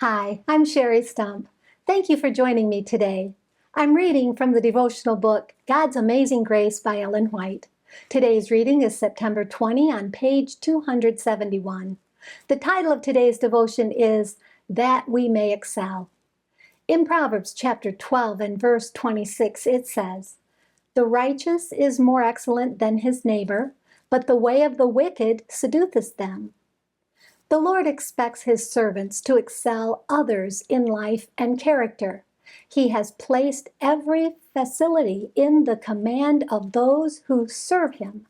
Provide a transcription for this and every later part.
Hi, I'm Sherry Stump. Thank you for joining me today. I'm reading from the devotional book, God's Amazing Grace by Ellen White. Today's reading is September 20 on page 271. The title of today's devotion is That We May Excel. In Proverbs chapter 12 and verse 26, it says, "The righteous is more excellent than his neighbor, but the way of the wicked seduceth them." The Lord expects his servants to excel others in life and character. He has placed every facility in the command of those who serve him.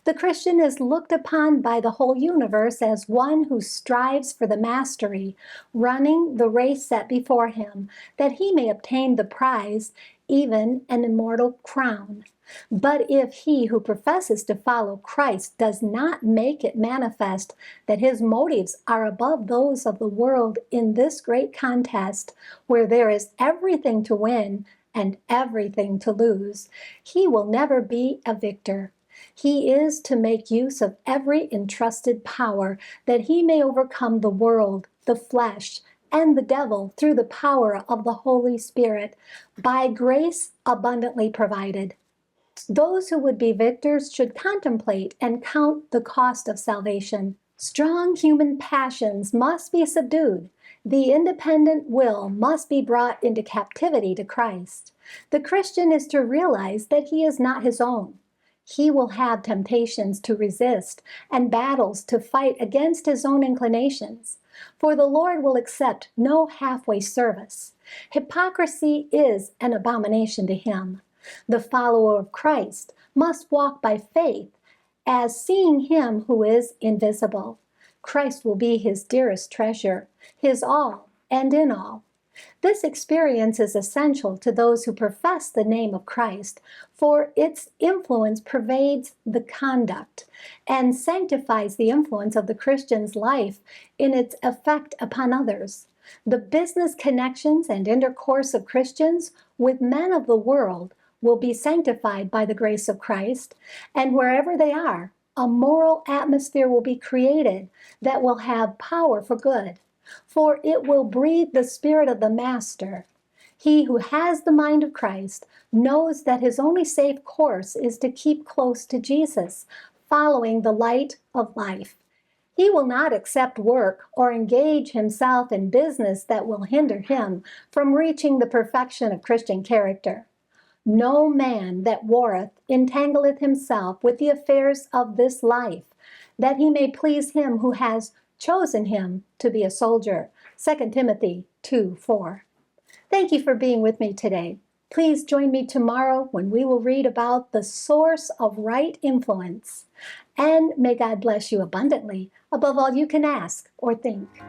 The Christian is looked upon by the whole universe as one who strives for the mastery, running the race set before him, that he may obtain the prize, even an immortal crown. But if he who professes to follow Christ does not make it manifest that his motives are above those of the world in this great contest, where there is everything to win and everything to lose, he will never be a victor. He is to make use of every entrusted power that he may overcome the world, the flesh, and the devil through the power of the Holy Spirit, by grace abundantly provided. Those who would be victors should contemplate and count the cost of salvation. Strong human passions must be subdued. The independent will must be brought into captivity to Christ. The Christian is to realize that he is not his own. He will have temptations to resist and battles to fight against his own inclinations. For the Lord will accept no halfway service. Hypocrisy is an abomination to him. The follower of Christ must walk by faith, as seeing him who is invisible. Christ will be his dearest treasure, his all and in all. This experience is essential to those who profess the name of Christ, for its influence pervades the conduct and sanctifies the influence of the Christian's life in its effect upon others. The business connections and intercourse of Christians with men of the world will be sanctified by the grace of Christ, and wherever they are, a moral atmosphere will be created that will have power for good, for it will breathe the spirit of the Master. He who has the mind of Christ knows that his only safe course is to keep close to Jesus, following the light of life. He will not accept work or engage himself in business that will hinder him from reaching the perfection of Christian character. No man that warreth entangleth himself with the affairs of this life, that he may please him who has chosen him to be a soldier. 2 Timothy 2:4. Thank you for being with me today. Please join me tomorrow when we will read about the source of right influence. And may God bless you abundantly, above all you can ask or think.